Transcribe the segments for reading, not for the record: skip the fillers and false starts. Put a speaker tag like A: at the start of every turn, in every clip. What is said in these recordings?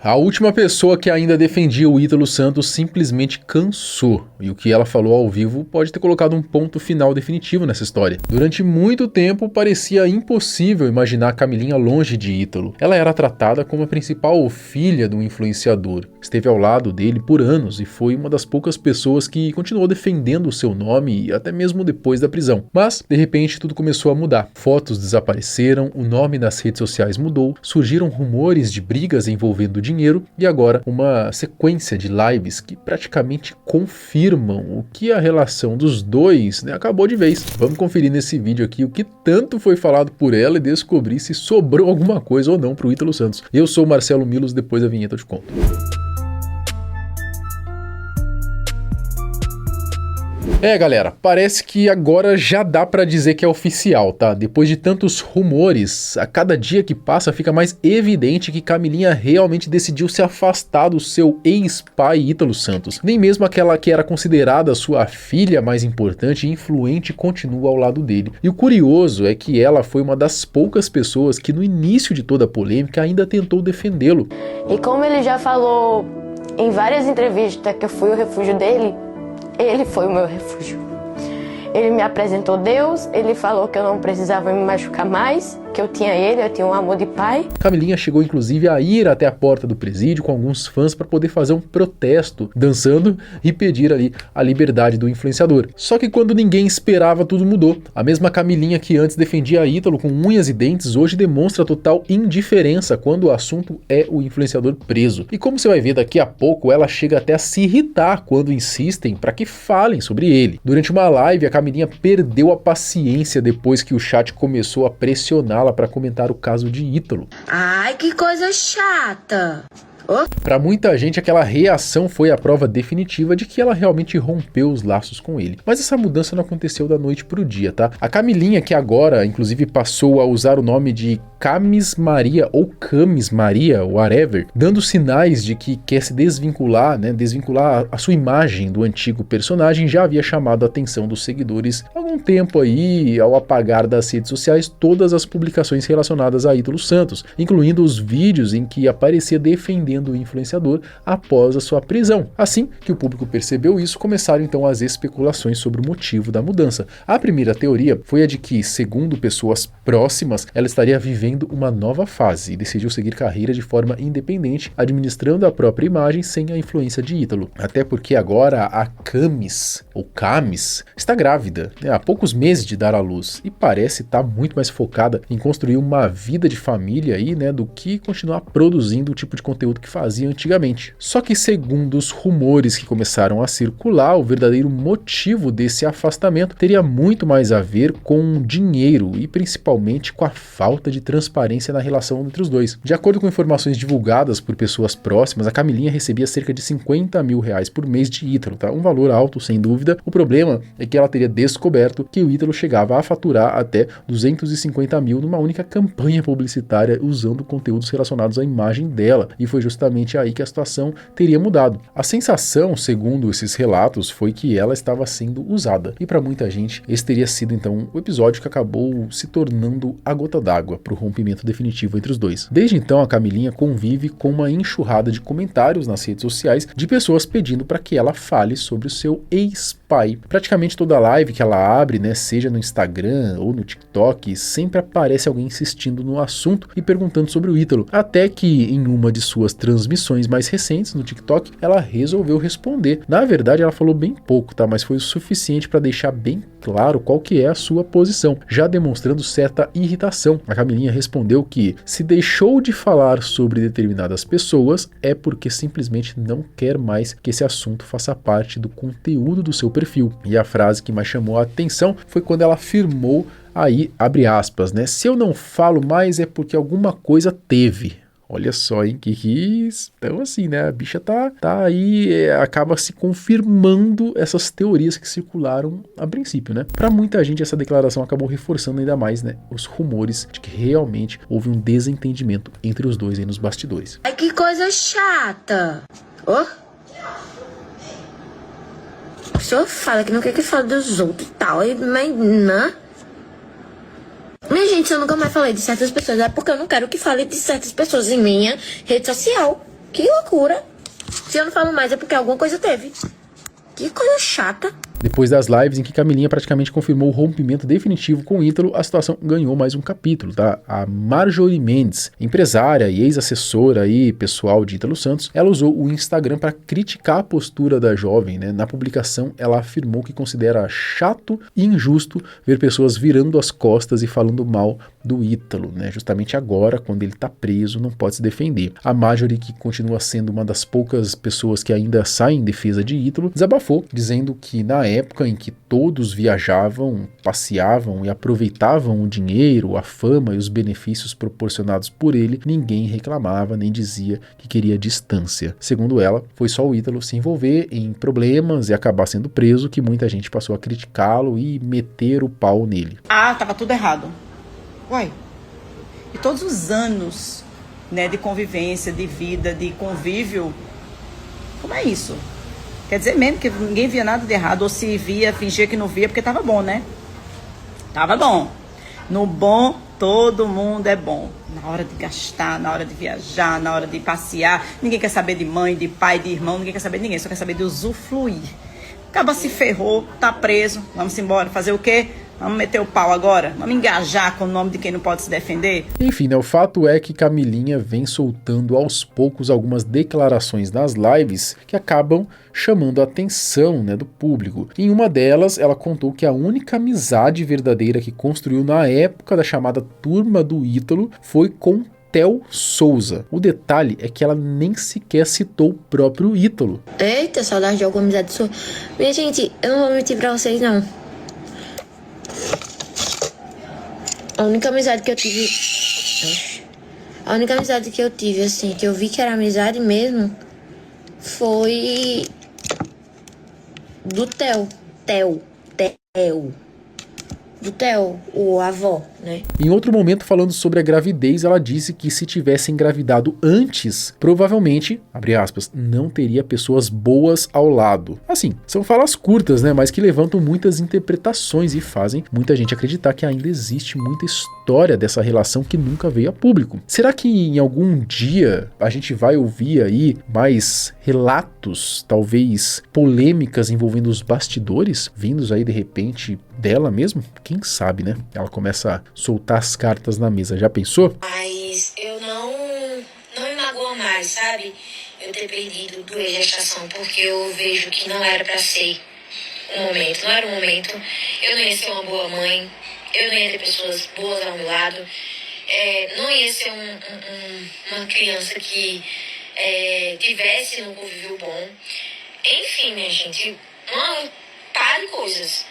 A: A última pessoa que ainda defendia o Ítalo Santos simplesmente cansou, e o que ela falou ao vivo pode ter colocado um ponto final definitivo nessa história. Durante muito tempo parecia impossível imaginar a Camilinha longe de Ítalo. Ela era tratada como a principal filha do influenciador, esteve ao lado dele por anos e foi uma das poucas pessoas que continuou defendendo o seu nome até mesmo depois da prisão. Mas, de repente, tudo começou a mudar. Fotos desapareceram, o nome nas redes sociais mudou, surgiram rumores de brigas envolvendo dinheiro e agora uma sequência de lives que praticamente confirmam o que a relação dos dois, acabou de vez. Vamos conferir nesse vídeo aqui o que tanto foi falado por ela e descobrir se sobrou alguma coisa ou não pro Ítalo Santos. Eu sou o Marcelo Milos, depois da vinheta eu te conto. Galera, parece que agora já dá pra dizer que é oficial, tá? Depois de tantos rumores, a cada dia que passa fica mais evidente que Camilinha realmente decidiu se afastar do seu ex-pai Ítalo Santos. Nem mesmo aquela que era considerada sua filha mais importante e influente continua ao lado dele. E o curioso é que ela foi uma das poucas pessoas que no início de toda a polêmica ainda tentou defendê-lo.
B: E como ele já falou em várias entrevistas que eu fui o refúgio dele, ele foi o meu refúgio. Ele me apresentou Deus, ele falou que eu não precisava me machucar mais, que eu tinha ele, eu tinha um amor de pai.
A: Camilinha chegou inclusive a ir até a porta do presídio com alguns fãs para poder fazer um protesto, dançando e pedir ali a liberdade do influenciador. Só que quando ninguém esperava, tudo mudou. A mesma Camilinha que antes defendia Ítalo com unhas e dentes, hoje demonstra total indiferença quando o assunto é o influenciador preso. E como você vai ver daqui a pouco, ela chega até a se irritar quando insistem para que falem sobre ele. Durante uma live, a Camilinha perdeu a paciência depois que o chat começou a pressioná-la para comentar o caso de Ítalo.
B: Ai, que coisa chata!
A: Para muita gente, aquela reação foi a prova definitiva de que ela realmente rompeu os laços com ele. Mas essa mudança não aconteceu da noite pro dia, tá? A Camilinha, que agora, inclusive, passou a usar o nome de Camis Maria ou Camis Maria, whatever, dando sinais de que quer se desvincular, desvincular a sua imagem do antigo personagem, já havia chamado a atenção dos seguidores há algum tempo aí, ao apagar das redes sociais todas as publicações relacionadas a Ítalo Santos, incluindo os vídeos em que aparecia defendendo o influenciador após a sua prisão. Assim que o público percebeu isso, começaram então as especulações sobre o motivo da mudança. A primeira teoria foi a de que, segundo pessoas próximas, ela estaria vivendo uma nova fase e decidiu seguir carreira de forma independente, administrando a própria imagem sem a influência de Ítalo. Até porque agora a Camis, ou Camis, está grávida, há poucos meses de dar à luz e parece estar muito mais focada em construir uma vida de família aí, do que continuar produzindo o tipo de conteúdo que fazia antigamente. Só que, segundo os rumores que começaram a circular, o verdadeiro motivo desse afastamento teria muito mais a ver com dinheiro e principalmente com a falta de transparência na relação entre os dois. De acordo com informações divulgadas por pessoas próximas, a Camilinha recebia cerca de 50 mil reais por mês de Ítalo, tá? Um valor alto, sem dúvida. O problema é que ela teria descoberto que o Ítalo chegava a faturar até 250 mil numa única campanha publicitária usando conteúdos relacionados à imagem dela, e foi justamente aí que a situação teria mudado. A sensação, segundo esses relatos, foi que ela estava sendo usada, e para muita gente esse teria sido então o episódio que acabou se tornando a gota d'água para o rompimento definitivo entre os dois. Desde então, a Camilinha convive com uma enxurrada de comentários nas redes sociais de pessoas pedindo para que ela fale sobre o seu ex-pai. Praticamente toda live que ela abre, seja no Instagram ou no TikTok, sempre aparece alguém insistindo no assunto e perguntando sobre o Ítalo, até que em uma de suas transmissões mais recentes no TikTok, ela resolveu responder. Na verdade, ela falou bem pouco, tá? Mas foi o suficiente para deixar bem claro qual que é a sua posição, já demonstrando certa irritação. A Camilinha respondeu que se deixou de falar sobre determinadas pessoas é porque simplesmente não quer mais que esse assunto faça parte do conteúdo do seu perfil. E a frase que mais chamou a atenção foi quando ela afirmou aí, abre aspas, se eu não falo mais é porque alguma coisa teve. Olha só, hein, então assim, a bicha tá aí, acaba se confirmando essas teorias que circularam a princípio, Pra muita gente essa declaração acabou reforçando ainda mais, os rumores de que realmente houve um desentendimento entre os dois aí nos bastidores.
B: Ai, que coisa chata! O senhor fala que não quer que fale dos outros e tal, mas minha gente, eu nunca mais falei de certas pessoas, é porque eu não quero que fale de certas pessoas em minha rede social.
C: Que loucura. Se eu não falo mais é porque alguma coisa teve. Que coisa chata.
A: Depois das lives em que Camilinha praticamente confirmou o rompimento definitivo com o Ítalo, a situação ganhou mais um capítulo, tá? A Marjorie Mendes, empresária e ex-assessora e pessoal de Ítalo Santos, ela usou o Instagram para criticar a postura da jovem, né? Na publicação, ela afirmou que considera chato e injusto ver pessoas virando as costas e falando mal do Ítalo, né? Justamente agora, quando ele tá preso, não pode se defender. A Marjorie, que continua sendo uma das poucas pessoas que ainda saem em defesa de Ítalo, desabafou, dizendo que na época em que todos viajavam, passeavam e aproveitavam o dinheiro, a fama e os benefícios proporcionados por ele, ninguém reclamava nem dizia que queria distância. Segundo ela, foi só o Ítalo se envolver em problemas e acabar sendo preso que muita gente passou a criticá-lo e meter o pau nele.
D: Ah, tava tudo errado. Uai, e todos os anos, né, de convivência, de vida, de convívio, como é isso? Quer dizer mesmo que ninguém via nada de errado, ou se via, fingia que não via, porque tava bom, né? Tava bom. No bom, todo mundo é bom. Na hora de gastar, na hora de viajar, na hora de passear, ninguém quer saber de mãe, de pai, de irmão, ninguém quer saber de ninguém, só quer saber de usufruir. Acaba se ferrou, tá preso, vamos embora, fazer o quê? Vamos meter o pau agora? Vamos engajar com o nome de quem não pode se defender?
A: Enfim, né, o fato é que Camilinha vem soltando aos poucos algumas declarações nas lives que acabam chamando a atenção, né, do público. Em uma delas, ela contou que a única amizade verdadeira que construiu na época da chamada Turma do Ítalo foi com Theo Souza. O detalhe é que ela nem sequer citou o próprio Ítalo.
C: Eita, saudade de alguma amizade sua. Minha gente, eu não vou mentir pra vocês, não. A única amizade que eu tive... A única amizade que eu tive, assim, que eu vi que era amizade mesmo, foi do Theo. Do Theo, o avô, né?
A: Em outro momento, falando sobre a gravidez, ela disse que se tivesse engravidado antes, provavelmente, abre aspas, não teria pessoas boas ao lado. Assim, são falas curtas, né, mas que levantam muitas interpretações e fazem muita gente acreditar que ainda existe muita história dessa relação que nunca veio a público. Será que em algum dia a gente vai ouvir aí mais relatos, talvez polêmicas envolvendo os bastidores, vindos aí de repente dela mesmo? Quem sabe, né? Ela começa a soltar as cartas na mesa. Já pensou?
C: Mas eu não me magoa mais, sabe? Eu ter perdido 2 gestações, porque eu vejo que não era pra ser um momento. Não era um momento. Eu não ia ser uma boa mãe. Eu não ia ter pessoas boas ao meu lado. Não ia ser uma criança que tivesse um convívio bom. Enfim, minha gente, uma par de coisas.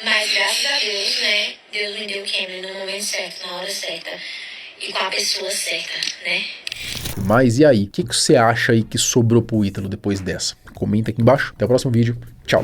C: Mas graças a Deus, né, Deus me deu o Cameron no momento certo, na hora certa e com a pessoa certa, né?
A: Mas e aí? O que você acha aí que sobrou pro Ítalo depois dessa? Comenta aqui embaixo. Até o próximo vídeo. Tchau.